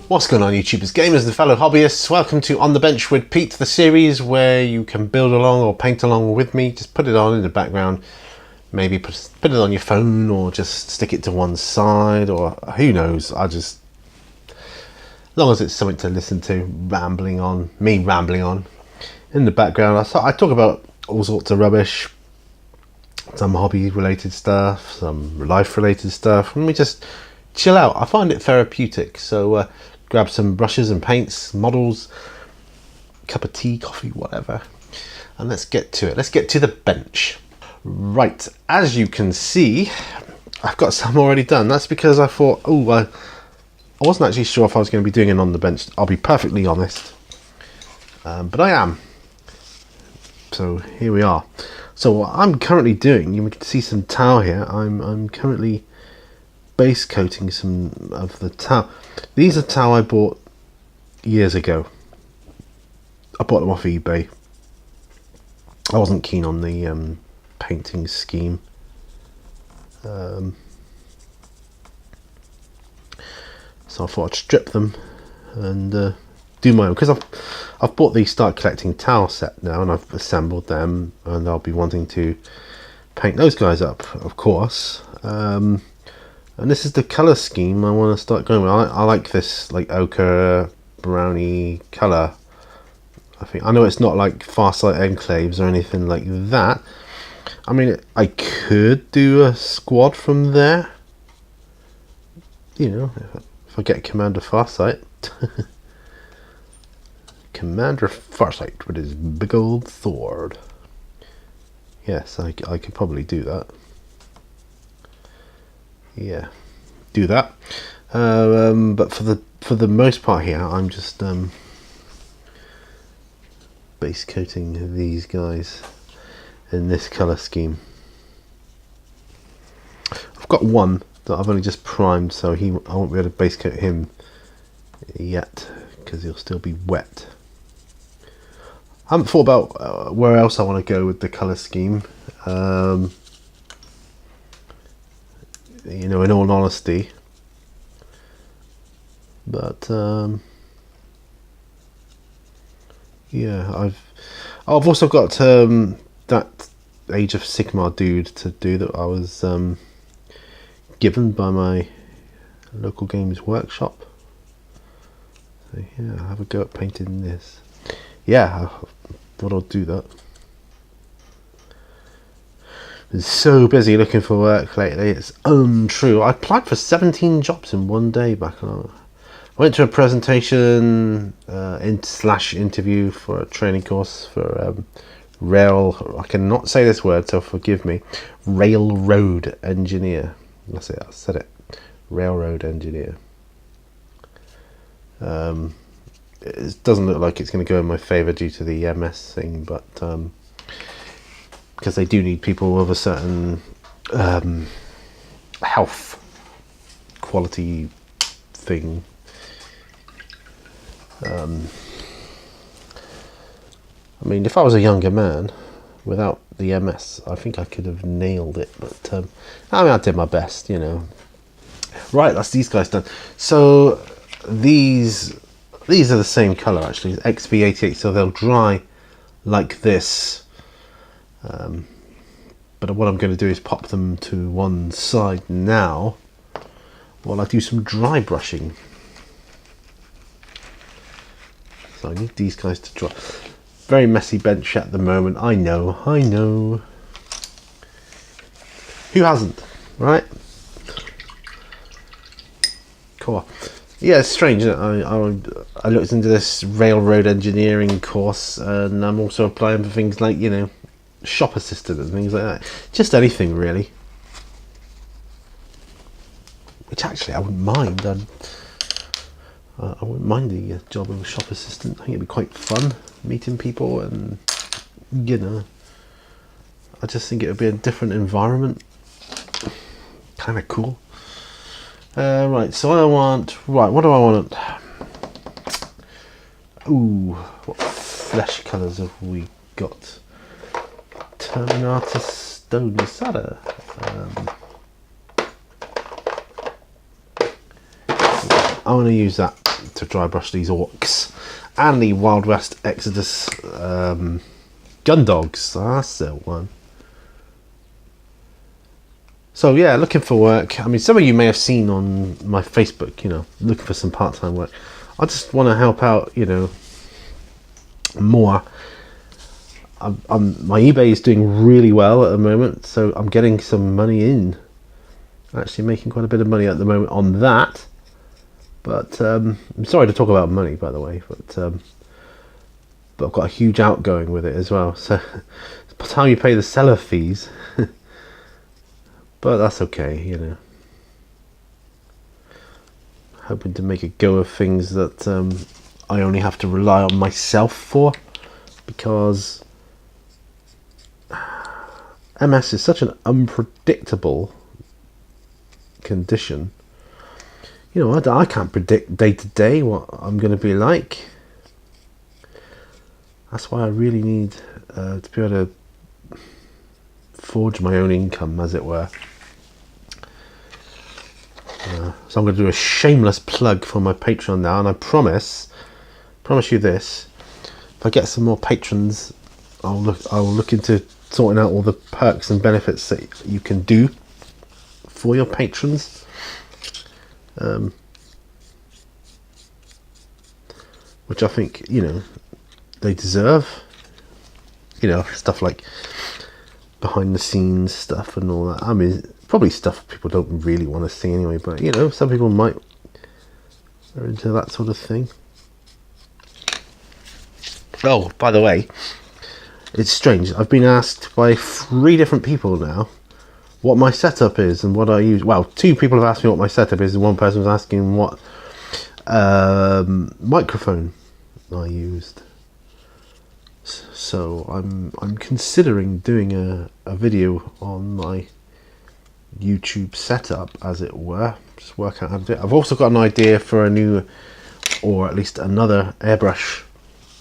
What's going on, YouTubers, gamers and fellow hobbyists? Welcome to On the Bench with Pete, the series where you can build along or paint along with me. Just put it on in the background, maybe put it on your phone or just stick it to one side, or who knows. As long as it's something to listen to, rambling on in the background. I talk about all sorts of rubbish, some hobby related stuff, some life related stuff, and we just chill out. I find it therapeutic, so grab some brushes and paints, models, cup of tea, coffee, whatever, and let's get to it. Let's get to the bench. Right, as you can see, I've got some already done. That's because I thought, I wasn't actually sure if I was going to be doing it on the bench, I'll be perfectly honest, but I am. So here we are. So what I'm currently doing, you can see some towel here. I'm currently base coating some of the towel. These are towel I bought years ago. I bought them off eBay. I wasn't keen on the painting scheme. So I thought I'd strip them and do my own, because I've bought the Start Collecting towel set now, and I've assembled them, and I'll be wanting to paint those guys up, of course. And this is the colour scheme I want to start going with. I like this like ochre browny colour. I know it's not like Farsight Enclaves or anything like that. I mean, I could do a squad from there, you know, if I get Commander Farsight. Commander Farsight with his big old sword. Yes, I could probably do that. Yeah, do that. But for the most part here, I'm just base coating these guys in this colour scheme. I've got one that I've only just primed, so I won't be able to base coat him yet because he'll still be wet. I haven't thought about where else I want to go with the colour scheme. You know, in all honesty, but yeah, I've also got that Age of Sigmar dude to do that I was given by my local games workshop. So yeah, I'll have a go at painting this. Yeah, I thought I'd do that. Been so busy looking for work lately, it's untrue. I applied for 17 jobs in one day back on. I went to a presentation interview for a training course for I cannot say this word, so forgive me, railroad engineer. That's it, I said it, railroad engineer. It doesn't look like it's going to go in my favour due to the MS thing, but because they do need people of a certain health quality thing. I mean, if I was a younger man without the MS, I think I could have nailed it, but I mean, I did my best, you know. Right, that's these guys done. So these are the same colour actually, XB88, so they'll dry like this. But what I'm going to do is pop them to one side now while I do some dry brushing. So I need these guys to dry. Very messy bench at the moment, I know. Who hasn't, right? Cool. Yeah, it's strange. I looked into this railroad engineering course, and I'm also applying for things like, you know, shop assistant and things like that. Just anything really. Which actually I wouldn't mind. I wouldn't mind the job of a shop assistant. I think it'd be quite fun meeting people, and you know, I just think it would be a different environment. Kind of cool. Right, so what do I want? Ooh, what flesh colours have we got? Terminator Stone Sada. I want to use that to dry brush these orcs and the Wild West Exodus gun dogs. That's the one. So yeah, looking for work. I mean, some of you may have seen on my Facebook, you know, looking for some part-time work. I just want to help out, you know, more. My eBay is doing really well at the moment, so I'm getting some money in. Actually making quite a bit of money at the moment on that. But I'm sorry to talk about money, by the way, but I've got a huge outgoing with it as well. So by the time you pay the seller fees, but that's okay, you know. Hoping to make a go of things that I only have to rely on myself for, because MS is such an unpredictable condition. You know, I can't predict day to day what I'm going to be like. That's why I really need to be able to forge my own income, as it were. So I'm going to do a shameless plug for my Patreon now, and I promise you this: if I get some more patrons, I will look into sorting out all the perks and benefits that you can do for your patrons. Which I think, you know, they deserve. You know, stuff like behind the scenes stuff and all that. I mean, probably stuff people don't really want to see anyway, but you know, some people might are into that sort of thing. Oh, by the way, it's strange. I've been asked by 3 different people now what my setup is and what I use. Well, 2 people have asked me what my setup is, and 1 person was asking what microphone I used. So I'm considering doing a video on my YouTube setup, as it were. Just work out how to do it. I've also got an idea for a new, or at least another, airbrush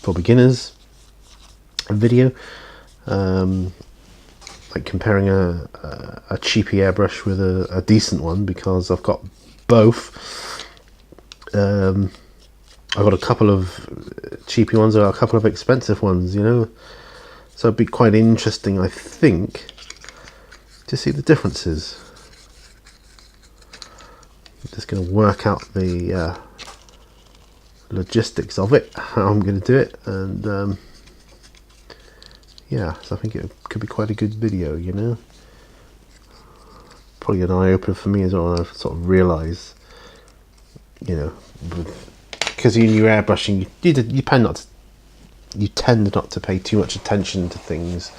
for beginners video. Like comparing a cheapy airbrush with a decent one, because I've got both. I've got a couple of cheapy ones or a couple of expensive ones, you know, so it'd be quite interesting, I think, to see the differences. I'm just going to work out the logistics of it, how I'm going to do it, and yeah, so I think it could be quite a good video, you know. Probably an eye-opener for me as well. I sort of realise, you know, because when you're airbrushing, you tend not to pay too much attention to things,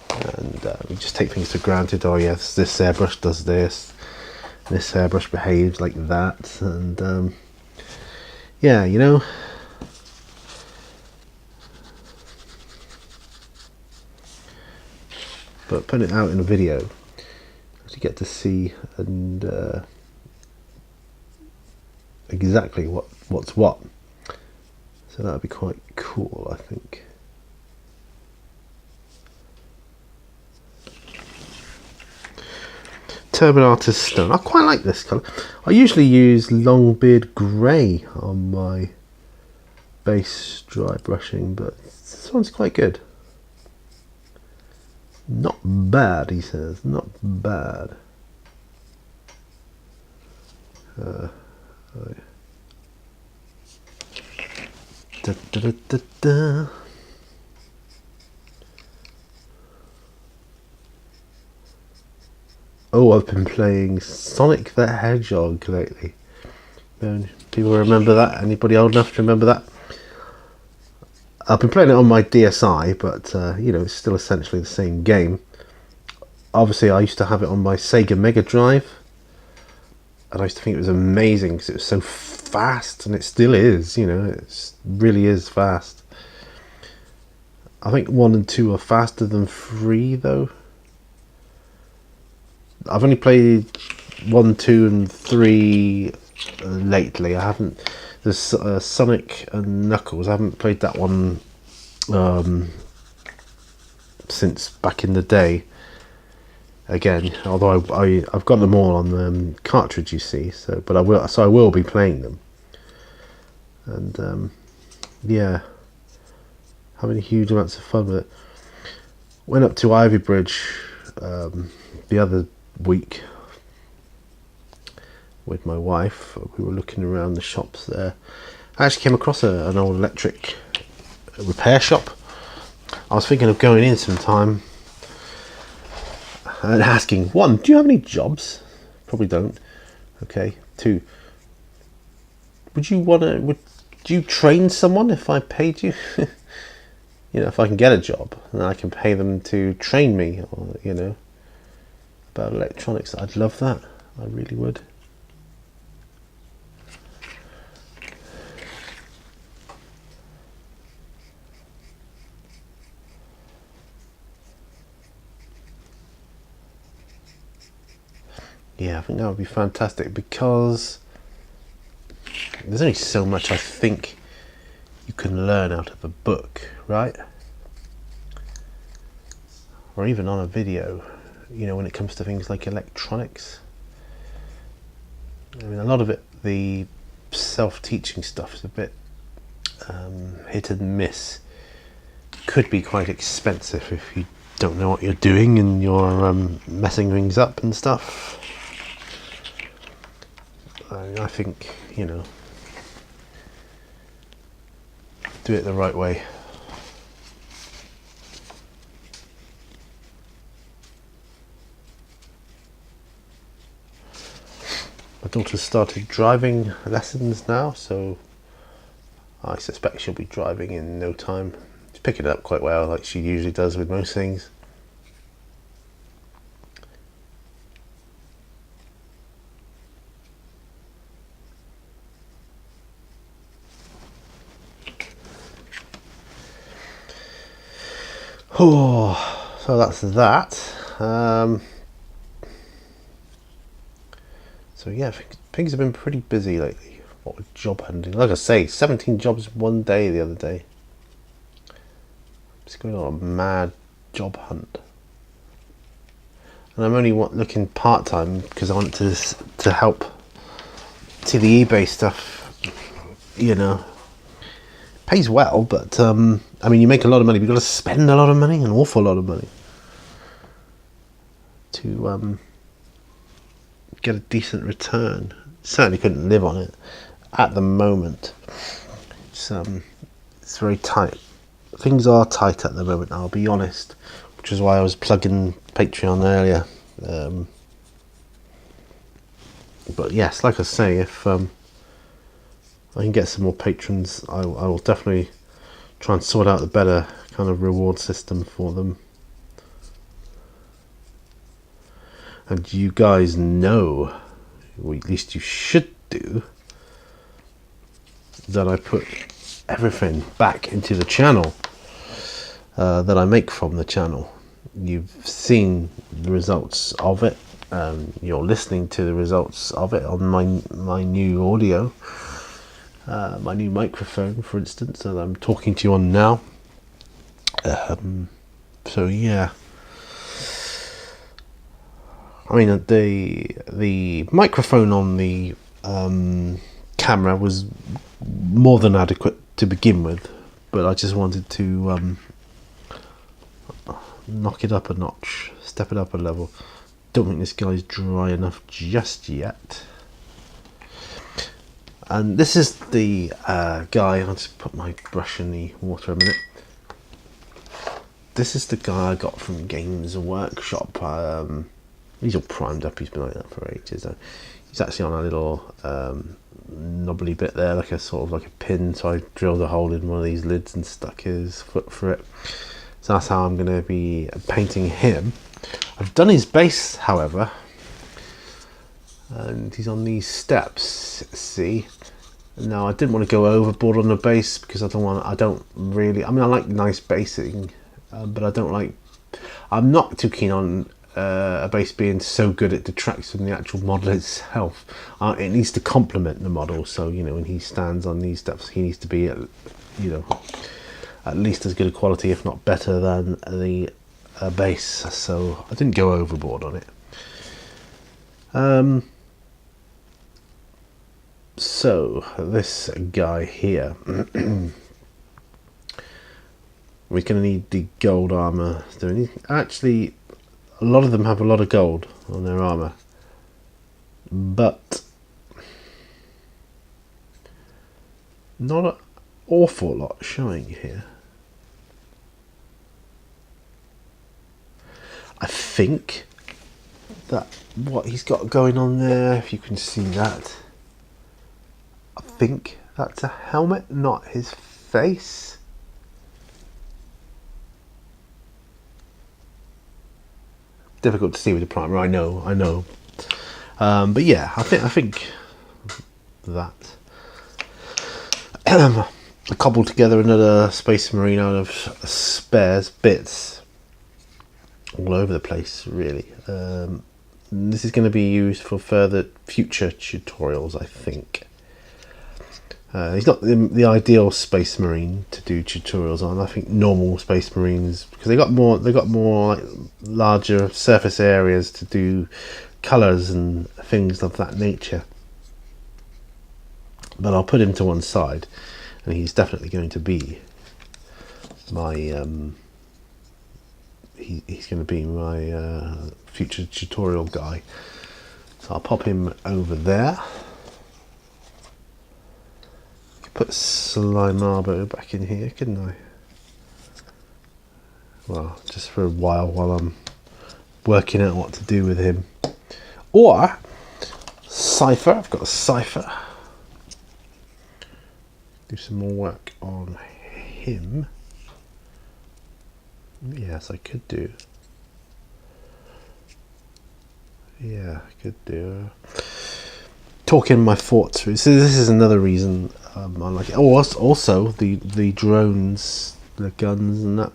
and you just take things for granted. Oh yes, this airbrush does this airbrush behaves like that, and yeah, you know. But putting it out in a video, you get to see and exactly what's what. So that would be quite cool, I think. Turban Artist Stone. I quite like this colour. I usually use Longbeard Grey on my base dry brushing, but this one's quite good. Not bad, he says. Not bad. Da, da, da, da, da. Oh, I've been playing Sonic the Hedgehog lately. People remember that? Anybody old enough to remember that? I've been playing it on my DSi, but you know, it's still essentially the same game. Obviously, I used to have it on my Sega Mega Drive, and I used to think it was amazing because it was so fast, and it still is. You know, it really is fast. I think 1 and 2 are faster than 3, though. I've only played 1, 2, and 3 lately. I haven't. There's Sonic and Knuckles. I haven't played that one since back in the day. Again, although I've got them all on the cartridge, you see. So, but I will be playing them. and yeah, having huge amounts of fun with it. Went up to Ivy Bridge the other week with my wife. We were looking around the shops there. I actually came across an old electric repair shop. I was thinking of going in sometime and asking, one, do you have any jobs? Probably don't. Okay. Two, would you train someone if I paid you? You know, if I can get a job and I can pay them to train me, or you know, about electronics, I'd love that. I really would. Yeah, I think that would be fantastic, because there's only so much I think you can learn out of a book, right? Or even on a video, you know, when it comes to things like electronics. I mean, a lot of it, the self-teaching stuff, is a bit hit and miss. Could be quite expensive if you don't know what you're doing and you're messing things up and stuff. I think, you know, do it the right way. My daughter's started driving lessons now, so I suspect she'll be driving in no time. She's picking it up quite well, like she usually does with most things. Oh, so that's that. So yeah, things have been pretty busy lately. What with job hunting? Like I say, 17 jobs one day the other day. Just going on a mad job hunt. And I'm only looking part-time because I want to help to the eBay stuff, you know. Pays well, but I mean, you make a lot of money, but you've got to spend a lot of money, an awful lot of money, to get a decent return. Certainly couldn't live on it at the moment. It's very tight. Things are tight at the moment, I'll be honest, which is why I was plugging Patreon earlier. But yes, like I say, if I can get some more patrons, I will definitely try and sort out a better kind of reward system for them. And you guys know, or at least you should do, that I put everything back into the channel that I make from the channel. You've seen the results of it. You're listening to the results of it on my new audio. My new microphone, for instance, that I'm talking to you on now. So yeah, I mean, the microphone on the camera was more than adequate to begin with, but I just wanted to knock it up a notch, step it up a level. Don't think this guy's dry enough just yet. And this is the guy, I'll just put my brush in the water a minute. This is the guy I got from Games Workshop. He's all primed up, he's been like that for ages. He's actually on a little knobbly bit there, like a sort of like a pin, so I drilled a hole in one of these lids and stuck his foot through it. So that's how I'm going to be painting him. I've done his base, however, and he's on these steps, see. Now I didn't want to go overboard on the base because I don't really, I mean, I like nice basing, but I'm not too keen on a base being so good it detracts from the actual model itself. It needs to complement the model, so you know, when he stands on these steps, he needs to be at least as good a quality, if not better, than the base. So I didn't go overboard on it. So this guy here, we're going to need the gold armor. Actually, a lot of them have a lot of gold on their armor, but not an awful lot showing here. I think that what he's got going on there, if you can see that, I think that's a helmet, not his face. Difficult to see with the primer, I know. But yeah, I think that. I cobbled together another Space Marine out of spares bits all over the place, really. This is going to be used for further future tutorials, I think. He's not the ideal Space Marine to do tutorials on. I think normal Space Marines, because they got more like larger surface areas to do colours and things of that nature. But I'll put him to one side, and he's definitely going to be my he's going to be my future tutorial guy. So I'll pop him over there. Put Slimarbo back in here, couldn't I? Well, just for a while I'm working out what to do with him. Or Cypher, I've got a Cypher. Do some more work on him. Yes, I could do. Yeah, I could do. Talking my thoughts through. So this is another reason I like it. Oh, also the drones, the guns and that.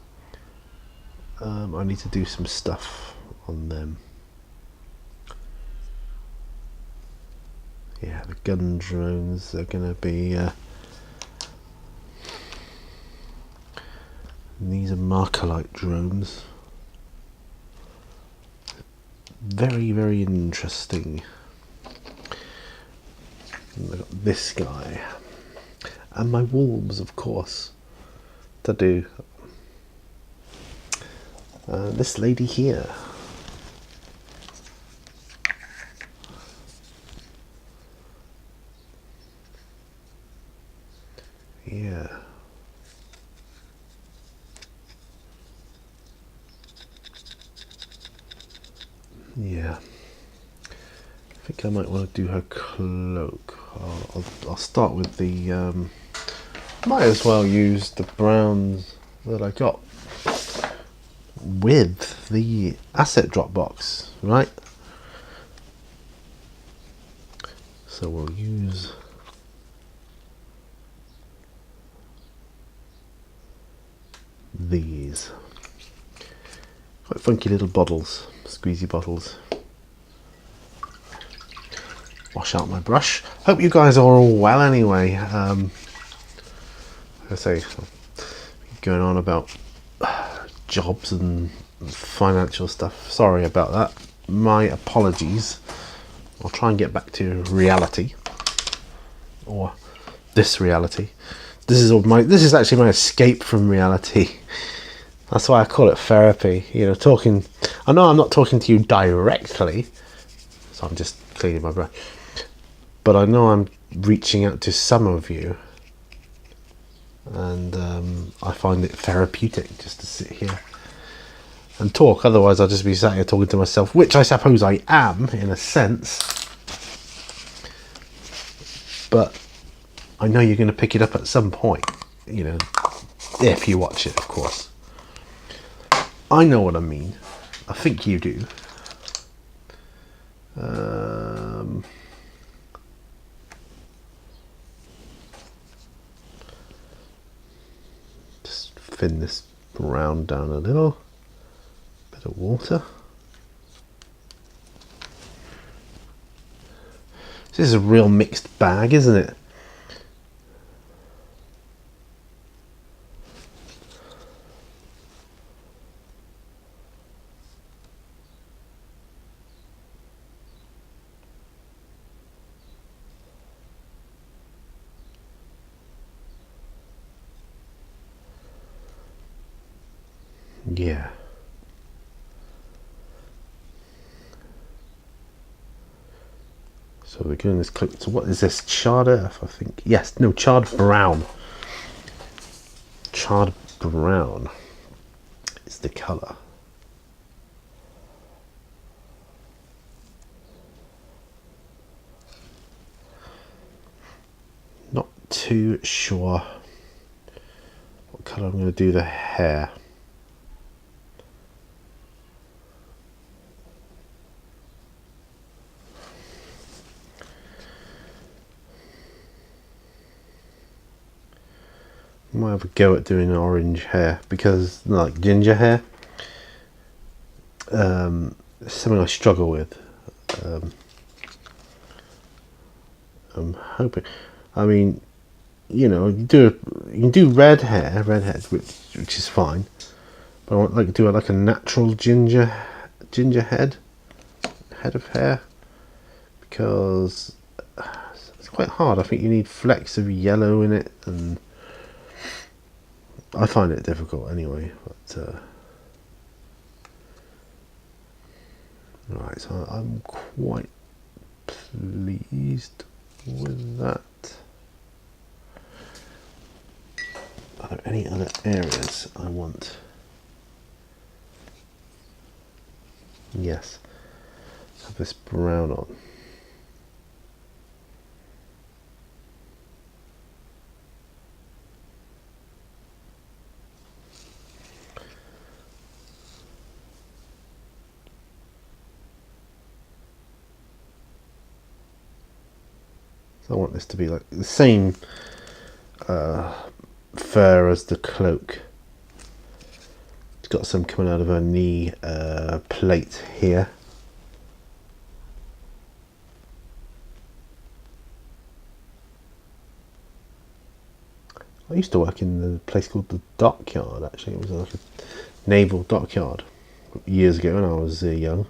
I need to do some stuff on them. Yeah, the gun drones are going to be... these are Markalite drones. Very, very interesting. And I've got this guy. And my wolves, of course, to do. This lady here. Yeah. Yeah. I think I might want to do her cloak. I'll start with the... might as well use the browns that I got with the asset drop box, right? So we'll use these. Quite funky little bottles, squeezy bottles. Wash out my brush. Hope you guys are all well anyway. I say, going on about jobs and financial stuff. Sorry about that. My apologies. I'll try and get back to reality, or this reality. This is actually my escape from reality. That's why I call it therapy. You know, talking. I know I'm not talking to you directly, so I'm just cleaning my brush. But I know I'm reaching out to some of you, and I find it therapeutic just to sit here and talk. Otherwise I'll just be sat here talking to myself, which I suppose I am in a sense, but I know you're going to pick it up at some point, you know, if you watch it, of course. I know what I mean. I think you do. Just thin this round down a little. Bit of water. This is a real mixed bag, isn't it? Yeah. So we're doing this clip. So what is this? Charred earth, I think. Yes, no, charred brown. Charred brown is the colour. Not too sure what colour I'm going to do the hair. Might have a go at doing orange hair because, like ginger hair, it's something I struggle with. I'm hoping. I mean, you know, you can do red hair, which is fine. But I want like to do like a natural ginger head of hair because it's quite hard. I think you need flecks of yellow in it, and I find it difficult anyway. But right, so I'm quite pleased with that. Are there any other areas I want? Yes, have this brown on. So I want this to be like the same fur as the cloak. It's got some coming out of her knee plate here. I used to work in a place called the Dockyard, actually. It was like a naval dockyard years ago when I was young.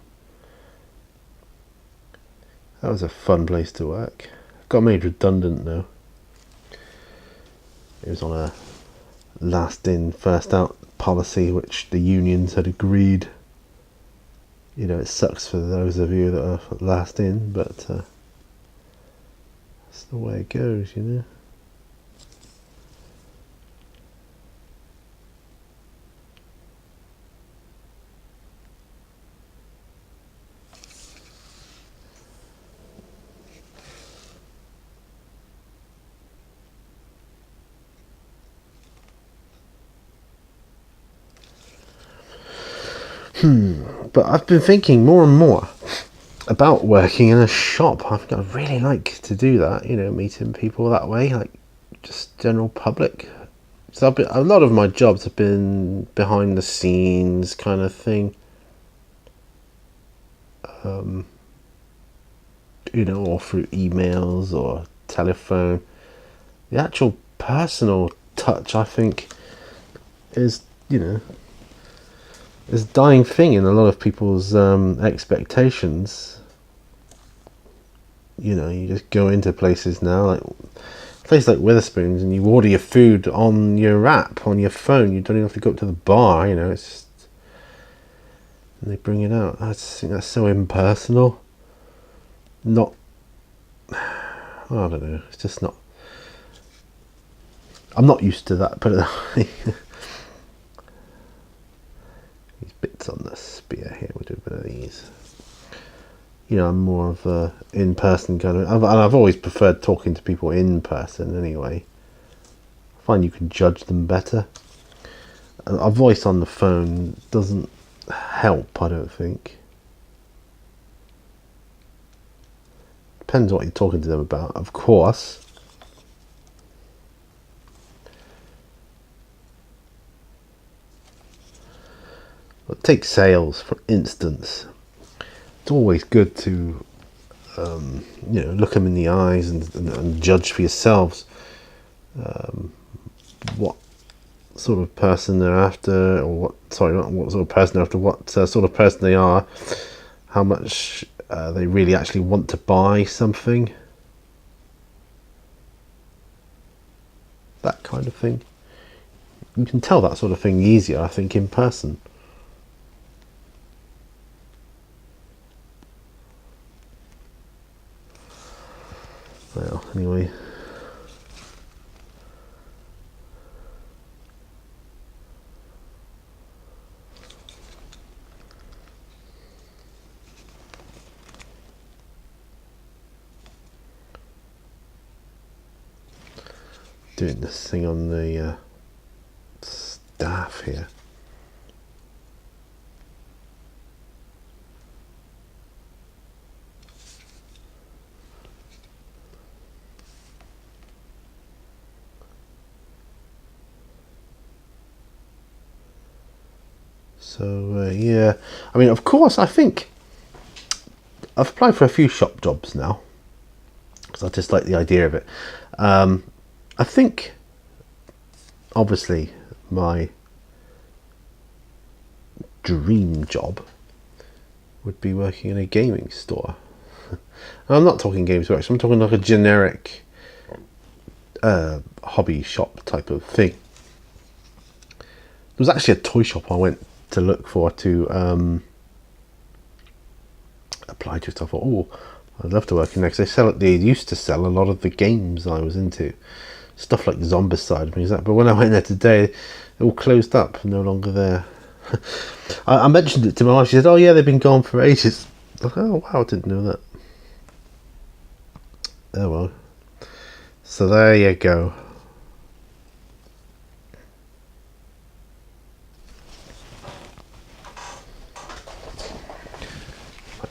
That was a fun place to work. Got made redundant though. It was on a last in, first out policy which the unions had agreed. You know, it sucks for those of you that are last in, but that's the way it goes, you know. But I've been thinking more and more about working in a shop. I'd really like to do that, you know, meeting people that way, like just general public. So a lot of my jobs have been behind the scenes kind of thing. You know, or through emails or telephone. The actual personal touch, I think, is, you know, is a dying thing in a lot of people's expectations. You know, you just go into places now, like a place like Witherspoons, and you order your food on your app, on your phone. You don't even have to go up to the bar, you know, it's just, and they bring it out. I just think that's so impersonal. Not, I don't know, it's just not, I'm not used to that, put it that way. These bits on the spear here, we'll do a bit of these. You know, I'm more of a in-person kind of, and I've always preferred talking to people in person anyway. I find you can judge them better. A voice on the phone doesn't help, I don't think. Depends what you're talking to them about, of course. But take sales, for instance. It's always good to, you know, look them in the eyes and judge for yourselves what sort of person they're after, or what sort of person they're after, what sort of person they are, how much they really actually want to buy something, that kind of thing. You can tell that sort of thing easier, I think, in person. doing this thing on the staff here. So yeah, I mean, of course, I think I've applied for a few shop jobs now because I just like the idea of it. I think, obviously, my dream job would be working in a gaming store. And I'm not talking Games Workshop, I'm talking like a generic hobby shop type of thing. There was actually a toy shop I went to look for to apply to. So I thought, oh, I'd love to work in there, because they used to sell a lot of the games I was into, stuff like Zombicide and things like that. But when I went there today, they're all closed up, no longer there. I mentioned it to my wife. She said, "Oh yeah, they've been gone for ages." I thought, oh wow, I didn't know that. Oh well. So there you go.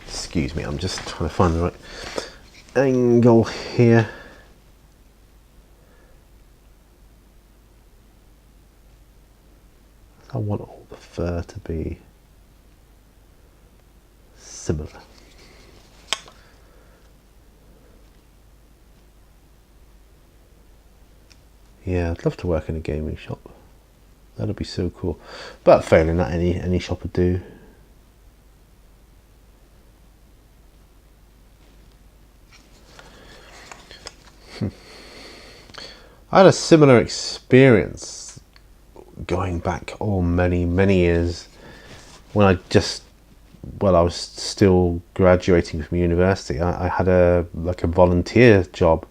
Excuse me, I'm just trying to find the right angle here. I want all the fur to be similar. Yeah, I'd love to work in a gaming shop. That'd be so cool. But failing that, any shop would do. I had a similar experience going back many years when I was still graduating from university. I had a volunteer job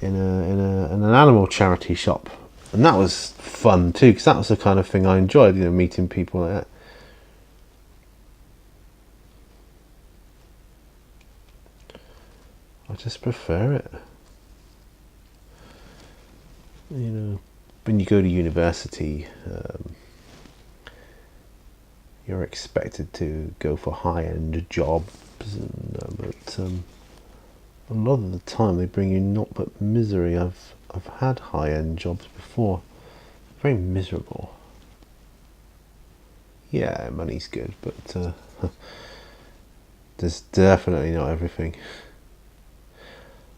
in an animal charity shop, and that was fun too, because that was the kind of thing I enjoyed, meeting people like that. I just prefer it. When you go to university, you're expected to go for high-end jobs, but a lot of the time they bring you naught but misery. I've had high-end jobs before, very miserable. Yeah, money's good, but there's definitely not everything.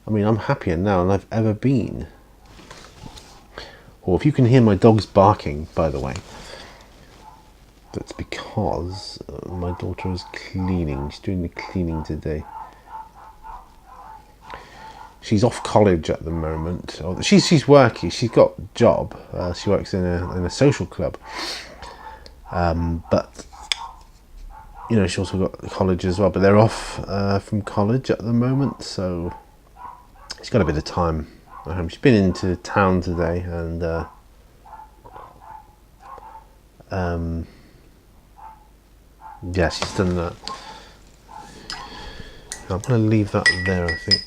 I mean, I'm happier now than I've ever been. Or if you can hear my dogs barking, by the way, that's because my daughter is cleaning. She's doing the cleaning today. She's off college at the moment. She's working. She's got a job. She works in a social club. But she also got college as well. But they're off from college at the moment, so she's got a bit of time. She's been into town today, and yeah, she's done that. I'm going to leave that there, I think.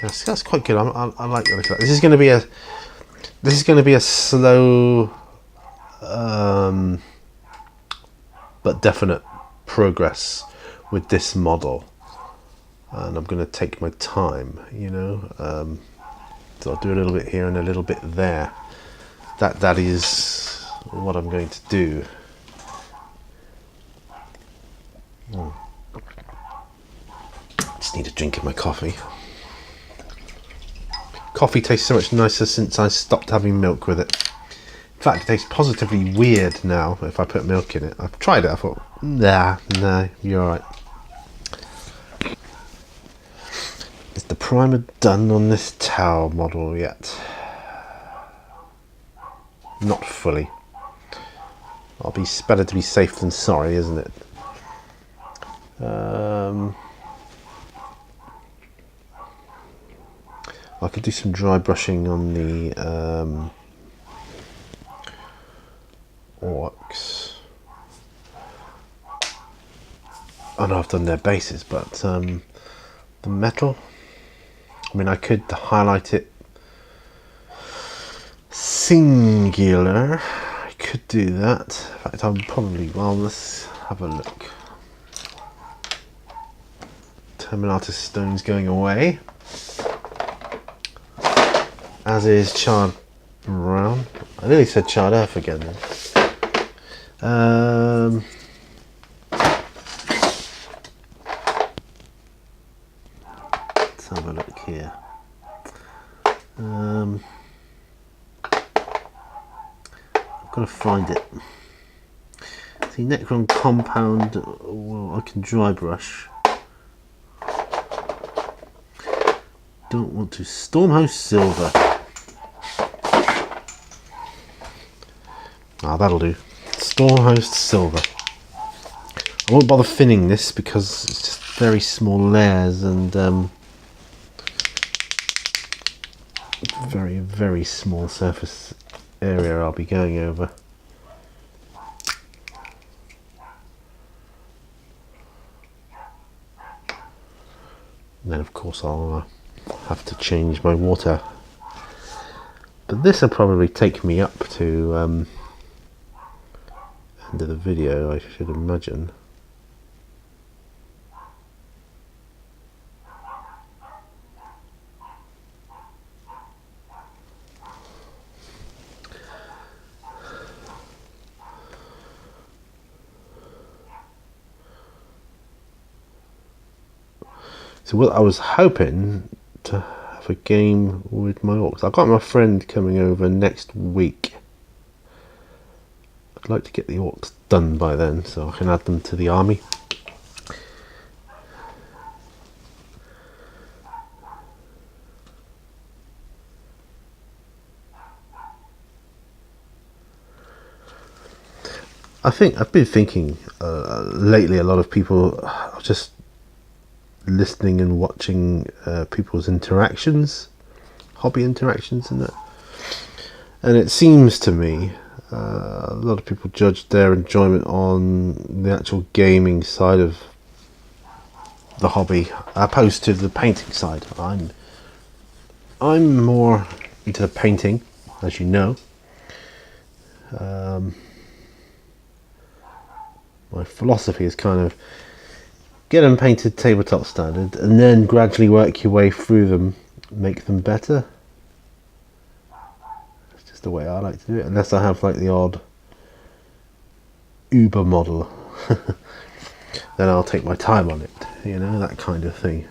Yes, that's quite good. I like the look of that. This is going to be a slow, but definite progress with this model, and I'm going to take my time. So I'll do a little bit here and a little bit there. That is what I'm going to do. Just need a drink of my coffee. Coffee tastes so much nicer since I stopped having milk with it. In fact, it tastes positively weird now if I put milk in it. I've tried it, I thought, nah, you're alright. Is the primer done on this tower model yet? Not fully. Better to be safe than sorry, isn't it? I could do some dry brushing on the orcs. I know I've done their bases, but the metal, I mean, I could highlight it singular. I could do that. In fact, I'll probably, well, let's have a look. Terminatus stone's going away. As is charred brown. I nearly said charred earth again then. Let's have a look here. I've got to find it. See, Necron compound, well, I can dry brush. Don't want to. Stormhost silver. Ah, that'll do. Stormhost silver. I won't bother thinning this because it's just very small layers and very, very small surface area I'll be going over. And then of course I'll have to change my water. But this will probably take me up to end of the video, I should imagine. So what I was hoping to have a game with my orcs. I've got my friend coming over next week. I'd like to get the orcs done by then so I can add them to the army. I think I've been thinking lately a lot of people are just listening and watching people's interactions, hobby interactions and that. And it seems to me a lot of people judge their enjoyment on the actual gaming side of the hobby opposed to the painting side. I'm more into painting, as you know. My philosophy is kind of get them painted tabletop standard and then gradually work your way through them, make them better. That's just the way I like to do it, unless I have like the odd Uber model. Then I'll take my time on it, you know, that kind of thing.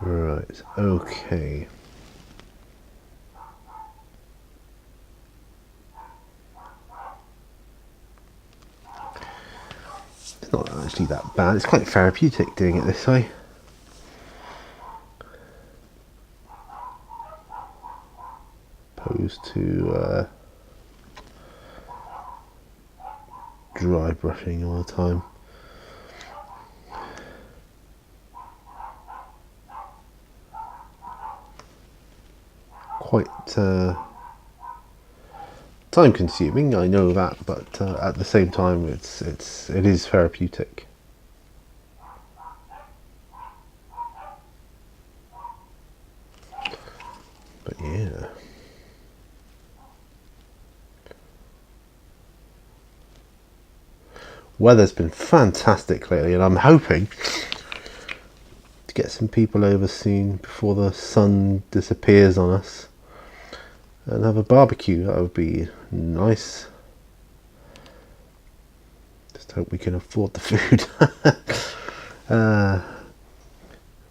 Right, okay. It's not actually that bad, it's quite therapeutic doing it this way. Opposed to dry brushing all the time. Quite time consuming, I know that, but at the same time it is therapeutic. But yeah. Weather's been fantastic lately and I'm hoping to get some people over soon before the sun disappears on us and have a barbecue. That would be nice. Just hope we can afford the food.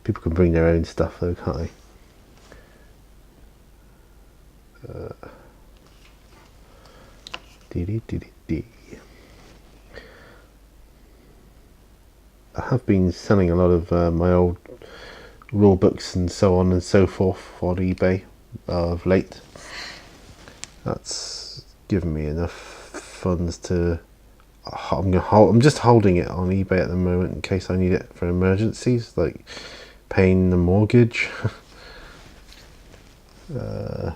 People can bring their own stuff though, can't they? I have been selling a lot of my old rule books and so on and so forth on eBay of late. That's given me enough funds to. I'm just holding it on eBay at the moment in case I need it for emergencies like paying the mortgage. Oh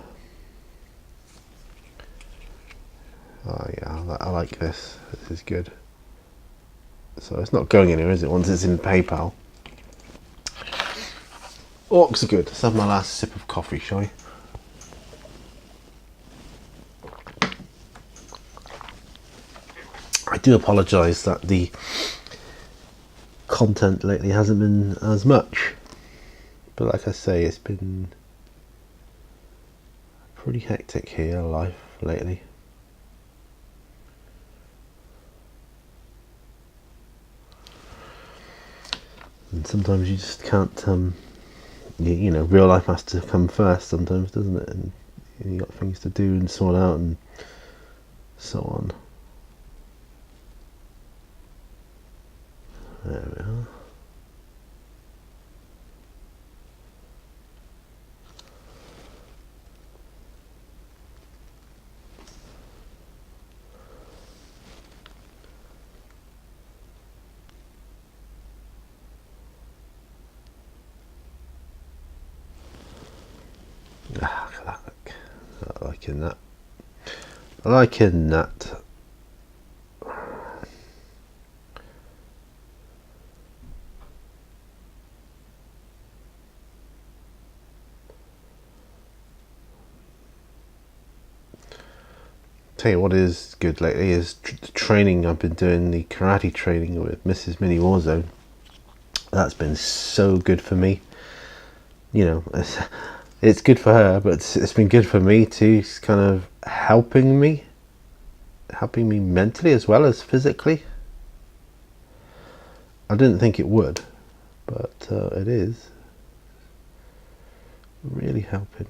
yeah, I like this. This is good. So it's not going anywhere, is it? Once it's in PayPal. Orcs are good. Let's have my last sip of coffee, shall we? I do apologise that the content lately hasn't been as much, but like I say, it's been pretty hectic here, life lately. And sometimes you just can't, you know, real life has to come first sometimes, doesn't it? And you got things to do and sort out and so on. There we are. Ah, look at that, look. I liking that. I liking that. Tell you what is good lately is the training I've been doing, the karate training with Mrs. Mini Warzone. That's been so good for me. You know, it's good for her, but it's been good for me too. It's kind of helping me mentally as well as physically. I didn't think it would, but it is really helping.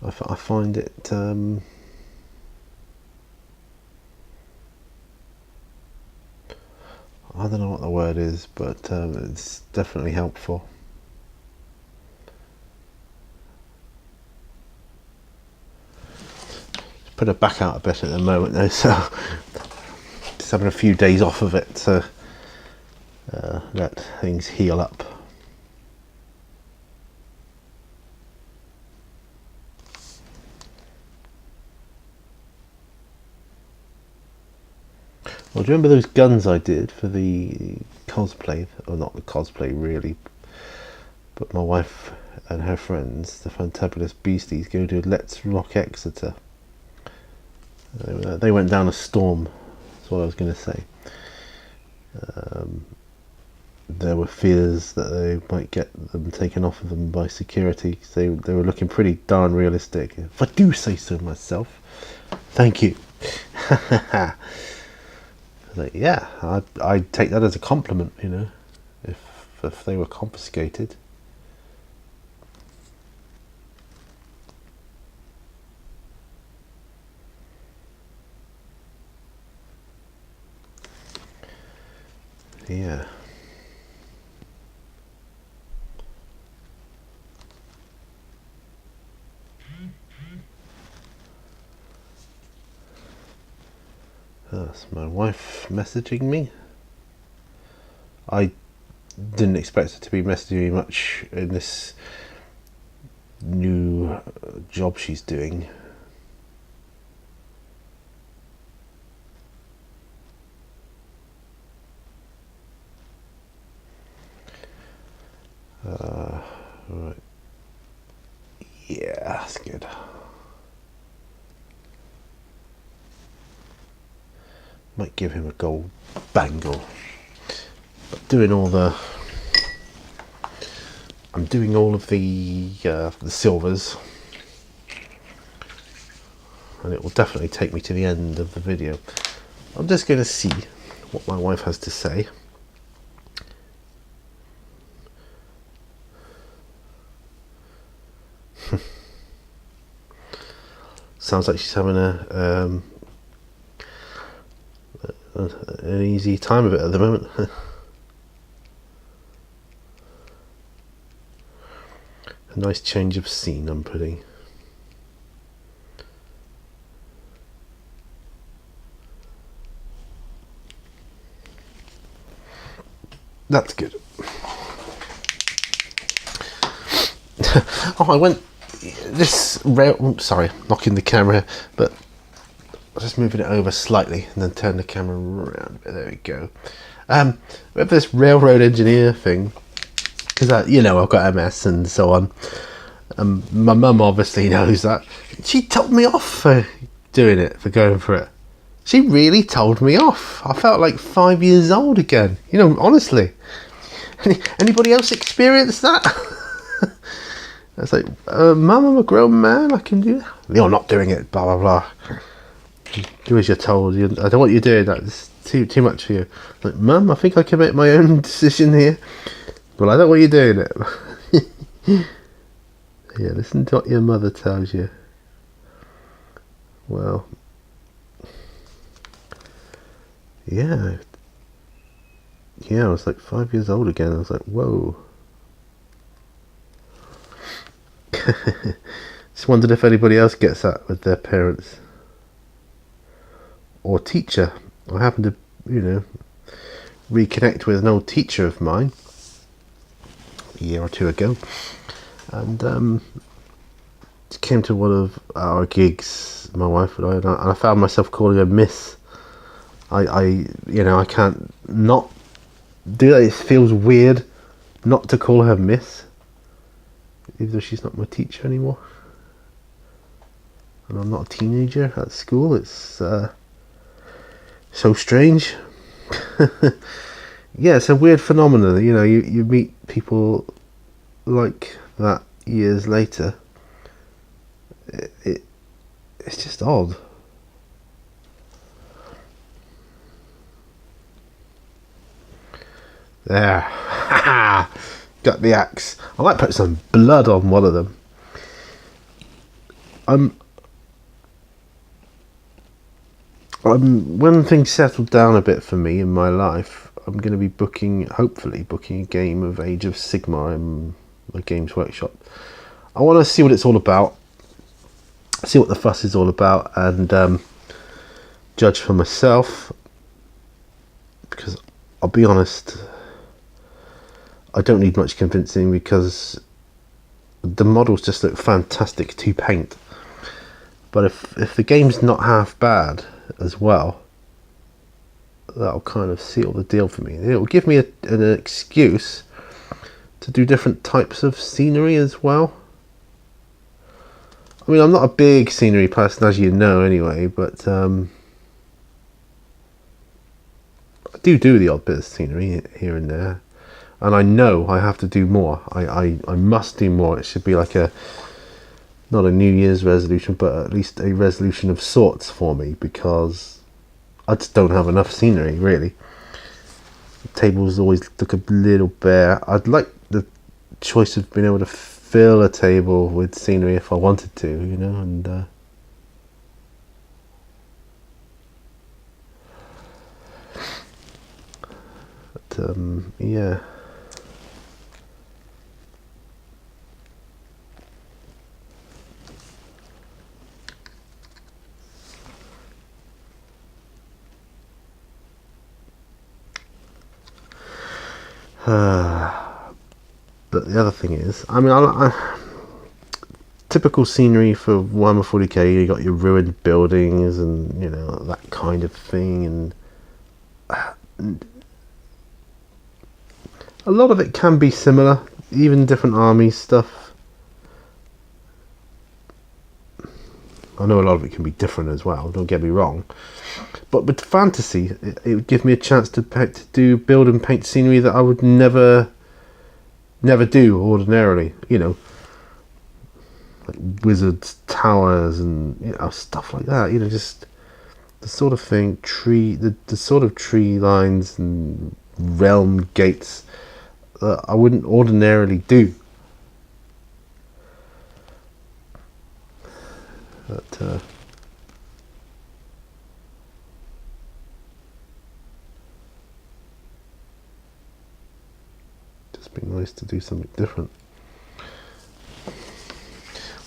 I find it I don't know what the word is, but it's definitely helpful. Put her back out a bit at the moment though, so just having a few days off of it to let things heal up. Well, do you remember those guns I did for the cosplay? Or not the cosplay really, but my wife and her friends, the Fantabulous Beasties, go to Let's Rock Exeter. They went down a storm, that's what I was going to say. There were fears that they might get them taken off of them by security. They were looking pretty darn realistic, if I do say so myself. Thank you. Like, yeah, I'd take that as a compliment, you know, if they were confiscated. Yeah. That's my wife messaging me. I didn't expect her to be messaging me much in this new job she's doing. Right. Yeah, that's good. Might give him a gold bangle. But I'm doing all of the silvers, and it will definitely take me to the end of the video. I'm just going to see what my wife has to say. Sounds like she's having an easy time of it at the moment. A nice change of scene I'm putting. That's good. Oh, I went this rail. Oops, sorry, knocking the camera, but I'm just moving it over slightly and then turn the camera around. There we go. We have this railroad engineer thing because you know, I've got MS and so on. My mum obviously knows that. She told me off for doing it, for going for it. She really told me off. I felt like 5 years old again. You know, honestly. Anybody else experience that? I was like, Mum, I'm a grown man. I can do that. You're not doing it. Blah blah blah. Do as you're told. I don't want you doing that. It's too much for you. Like, Mum, I think I can make my own decision here. Well, I don't want you doing it. Yeah, listen to what your mother tells you. Well, yeah, I was like 5 years old again. I was like, whoa. Just wondered if anybody else gets that with their parents or teacher. I happened to, you know, reconnect with an old teacher of mine a year or two ago, and came to one of our gigs, my wife and I found myself calling her Miss. You know, I can't not do that. It feels weird not to call her Miss, even though she's not my teacher anymore. And I'm not a teenager at school. It's so strange. Yeah, it's a weird phenomenon. You know, you meet people like that years later. It's just odd. There. Got the axe. I might put some blood on one of them. When things settle down a bit for me in my life, I'm going to be hopefully booking a game of Age of Sigmar in my Games Workshop. I want to see what it's all about, see what the fuss is all about, and judge for myself. Because I'll be honest, I don't need much convincing because the models just look fantastic to paint. But if the game's not half bad as well, that'll kind of seal the deal for me. It'll give me an excuse to do different types of scenery as well. I mean, I'm not a big scenery person, as you know, anyway, but I do the odd bit of scenery here and there, and I know I have to do more. I must do more. It should be like not a New Year's resolution, but at least a resolution of sorts for me, because I just don't have enough scenery, really. The tables always look a little bare. I'd like the choice of being able to fill a table with scenery if I wanted to, you know, and yeah. But the other thing is, I mean, typical scenery for Warhammer 40k, you got your ruined buildings and, you know, that kind of thing, and a lot of it can be similar, even different army stuff. I know a lot of it can be different as well, don't get me wrong. But with fantasy, it would give me a chance to build and paint scenery that I would never do ordinarily. You know, like wizards' towers and, you know, stuff like that. You know, just the sort of thing, the sort of tree lines and realm gates that I wouldn't ordinarily do. But just be nice to do something different.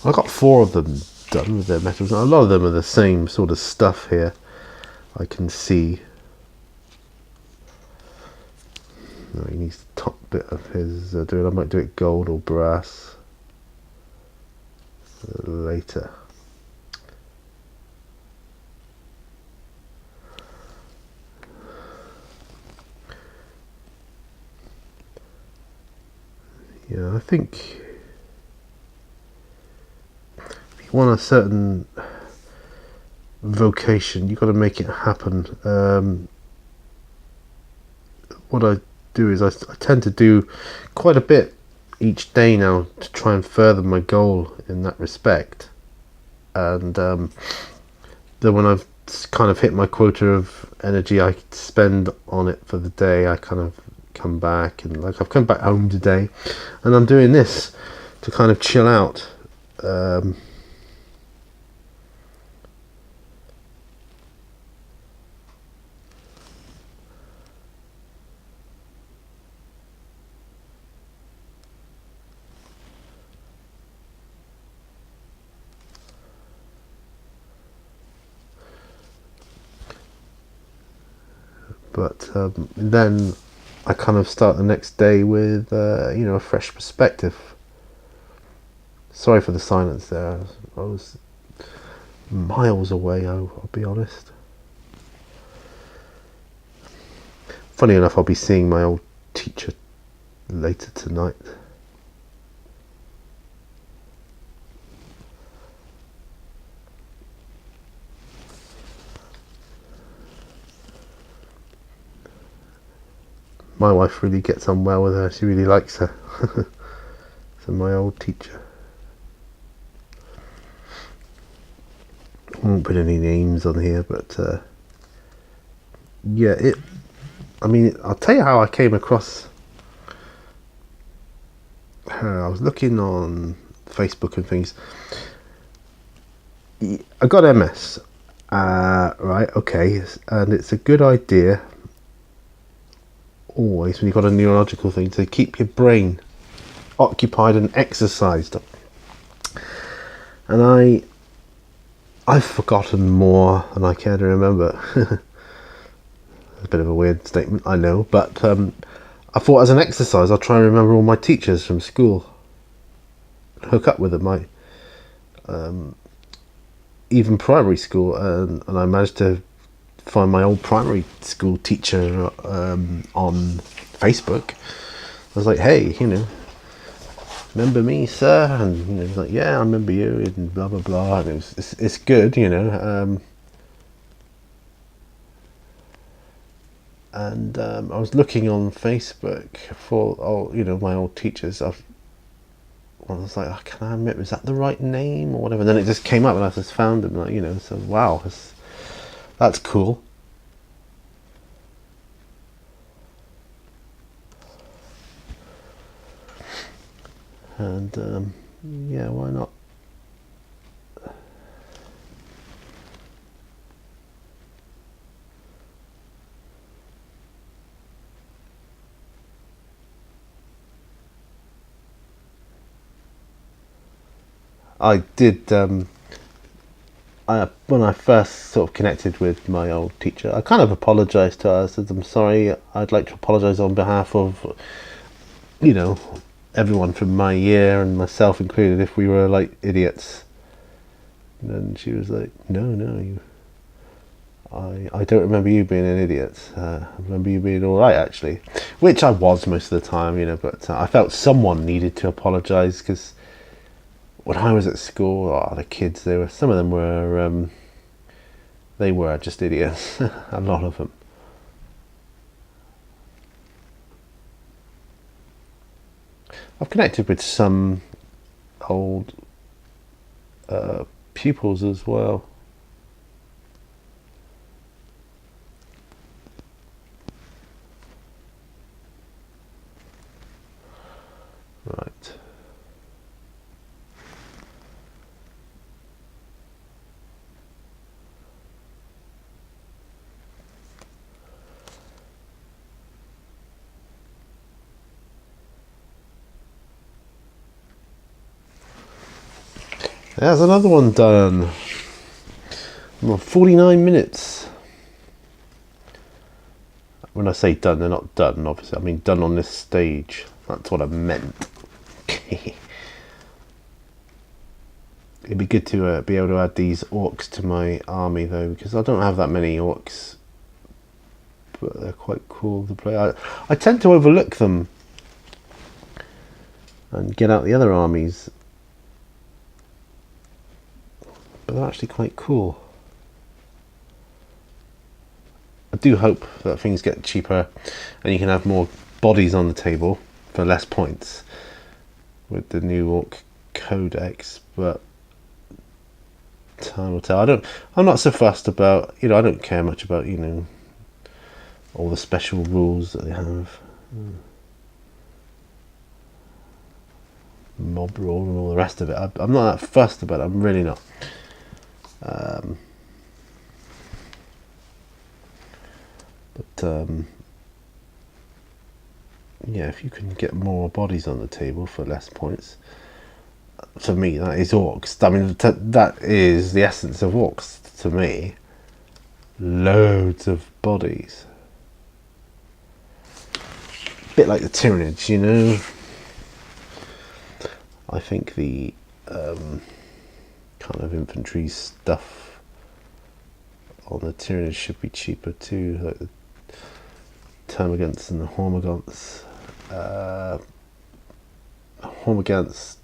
I got 4 of them done with their metals. A lot of them are the same sort of stuff here, I can see. No, he needs the top bit of his doing. I might do it gold or brass. later. Yeah, I think if you want a certain vocation, you've got to make it happen. What I do is I tend to do quite a bit each day now to try and further my goal in that respect. And then when I've kind of hit my quota of energy I spend on it for the day, I kind of come back, and like I've come back home today and I'm doing this to kind of chill out. But then I kind of start the next day with a fresh perspective. Sorry for the silence there. I was miles away, I'll be honest. Funny enough, I'll be seeing my old teacher later tonight. My wife really gets on well with her. She really likes her. So my old teacher. I won't put any names on here, but yeah, I'll tell you how I came across her. I was looking on Facebook and things. I got MS, right? Okay, and it's a good idea always when you've got a neurological thing to keep your brain occupied and exercised. And I've forgotten more than I care to remember. It's a bit of a weird statement, I know, but I thought as an exercise I'll try and remember all my teachers from school, hook up with them. Even primary school, and I managed to find my old primary school teacher on Facebook. I was like, hey, remember me, sir? And he's like, yeah, I remember you, and blah blah blah. And it's good, and I was looking on Facebook for my old teachers. I was like, oh, can I admit, was that the right name or whatever? And then it just came up, and I just found them, so wow, that's cool. And yeah, why not? I did. When I first sort of connected with my old teacher, I kind of apologised to her. I said, "I'm sorry. I'd like to apologise on behalf of, everyone from my year and myself included, if we were like idiots." And she was like, "No, I don't remember you being an idiot. I remember you being all right, actually," which I was most of the time, But I felt someone needed to apologise because when I was at school, the kids, some of them were they were just idiots. A lot of them. I've connected with some old pupils as well. Right. There's another one done. Well, 49 minutes. When I say done, they're not done, obviously. I mean done on this stage. That's what I meant. It'd be good to be able to add these orcs to my army though, because I don't have that many orcs, but they're quite cool to play. I tend to overlook them and get out the other armies, but they're actually quite cool. I do hope that things get cheaper and you can have more bodies on the table for less points with the new Orc Codex, but time will tell. I'm not so fussed about, I don't care much about, all the special rules that they have. Mob rule and all the rest of it. I'm not that fussed about it. I'm really not. Yeah, if you can get more bodies on the table for less points, to me that is orcs. I mean, that is the essence of orcs to me. Loads of bodies. A bit like the Tyranids, I think the kind of infantry stuff on the Tyranids should be cheaper too, like the Termagants and the Hormagaunts. Hormagaunts,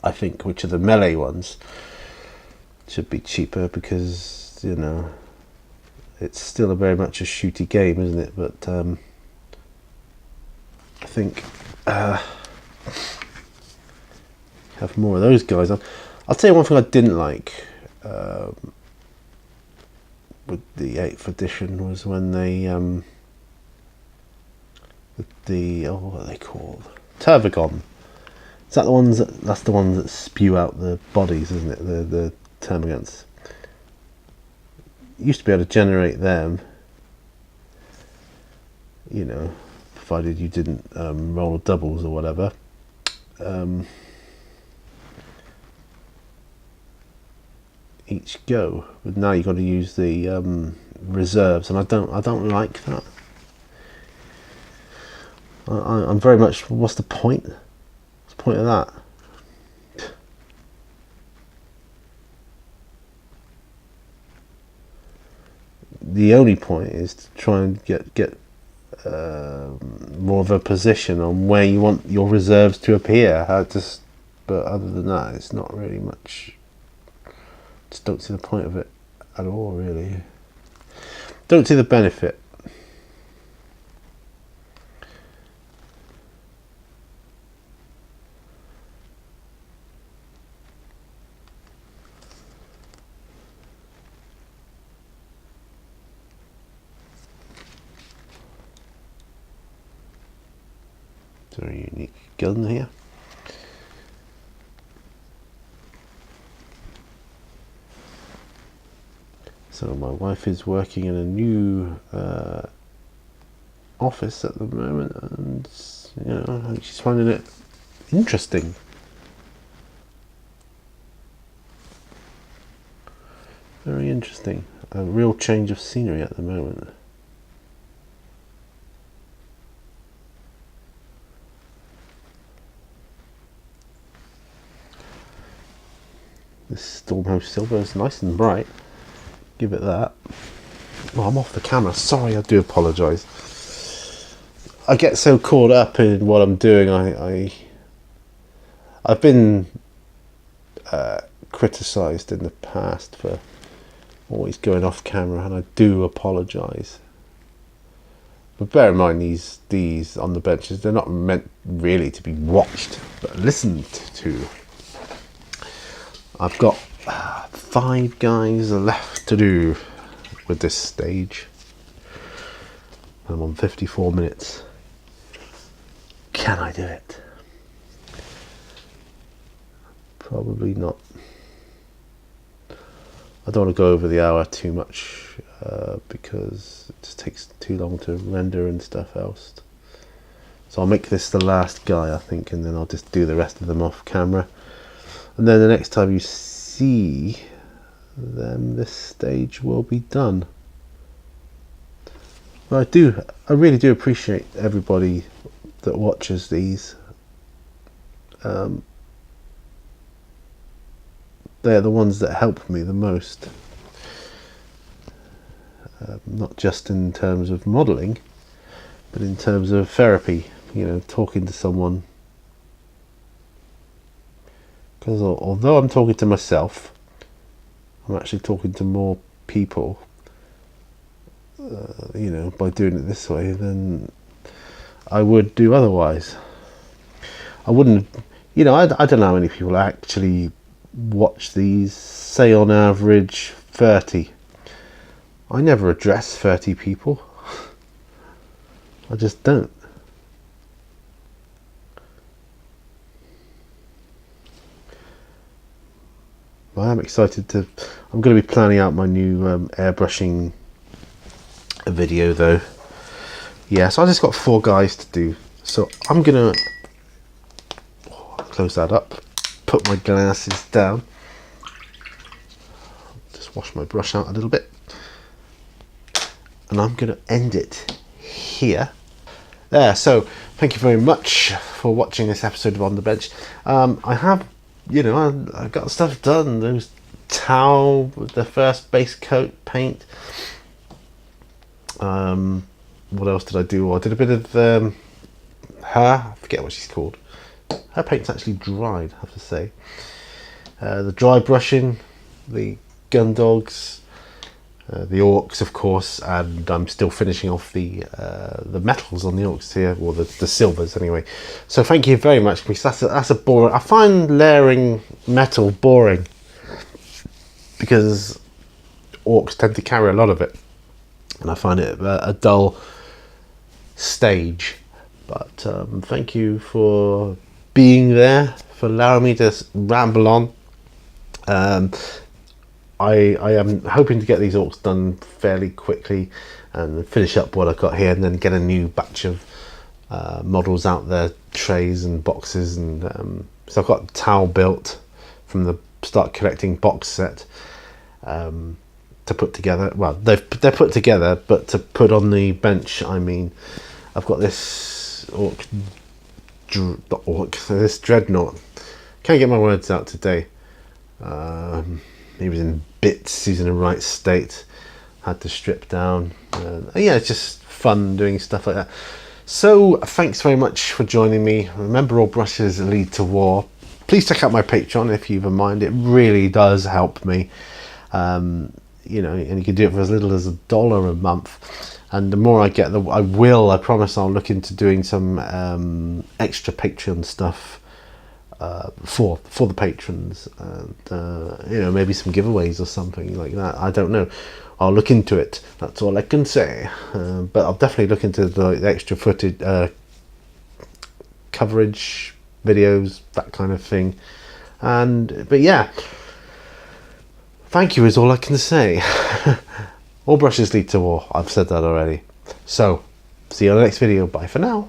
I think, which are the melee ones, should be cheaper because it's still very much a shooty game, isn't it? But I think have more of those guys on. I'll tell you one thing I didn't like with the 8th edition was when they what are they called? Tervagon. Is that the ones that's the ones that spew out the bodies, isn't it? The Termagants. You used to be able to generate them, provided you didn't roll doubles or whatever. Each go, but now you've got to use the reserves, and I don't like that. I'm very much, what's the point? What's the point of that? The only point is to try and get more of a position on where you want your reserves to appear. But other than that, it's not really much. Just don't see the point of it at all, really. Don't see the benefit. Very unique gun here. So my wife is working in a new office at the moment, and I think she's finding it interesting. Very interesting. A real change of scenery at the moment. This Stormhouse Silver is nice and bright. Give it that. Oh, I'm off the camera. Sorry, I do apologise. I get so caught up in what I'm doing. I've been criticised in the past for always going off camera, and I do apologise. But bear in mind, these on the benches, they're not meant really to be watched, but listened to. I've got 5 guys left to do with this stage. I'm on 54 minutes. Can I do it? Probably not. I don't want to go over the hour too much because it just takes too long to render and stuff else. So I'll make this the last guy, I think, and then I'll just do the rest of them off camera. And then the next time you see them, this stage will be done. But I really do appreciate everybody that watches these. they're the ones that help me the most. Not just in terms of modelling, but in terms of therapy, you know, talking to someone. Because although I'm talking to myself, I'm actually talking to more people, you know, by doing it this way than I would do otherwise. I wouldn't, you know, I don't know how many people actually watch these, say on average 30. I never address 30 people. I just don't. I am excited to, I'm going to be planning out my new airbrushing video though. Yeah, so I just got 4 guys to do. So I'm going to close that up, put my glasses down, just wash my brush out a little bit. And I'm going to end it here. There, so thank you very much for watching this episode of On the Bench. I have, you know, I got stuff done. Those towel with the first base coat paint. What else did I do? I did a bit of her, I forget what she's called. Her paint's actually dried, I have to say. The dry brushing, the gun dogs, the orcs, of course, and I'm still finishing off the metals on the orcs here, or the silvers anyway. So thank you very much, because that's a boring. I find layering metal boring because orcs tend to carry a lot of it, and I find it a dull stage. But thank you for being there, for allowing me to ramble on. I am hoping to get these orcs done fairly quickly and finish up what I've got here, and then get a new batch of models out there, trays and boxes, and so I've got towel built from the Start Collecting box set to put together. Well, they're put together, but to put on the bench, I mean, I've got this this dreadnought. Can't get my words out today. He was in bits, he's in the right state, had to strip down. Yeah, it's just fun doing stuff like that. So thanks very much for joining me. Remember, all brushes lead to war. Please check out my Patreon if you've a mind. It really does help me. You know, and you can do it for as little as $1 a month. And the more I get, I promise I'll look into doing some extra Patreon stuff for the patrons, and you know, maybe some giveaways or something like that. I don't know. I'll look into it. That's all I can say. But I'll definitely look into the extra footage, coverage, videos, that kind of thing. But yeah, thank you is all I can say. All brushes lead to war. I've said that already. So, see you on the next video. Bye for now.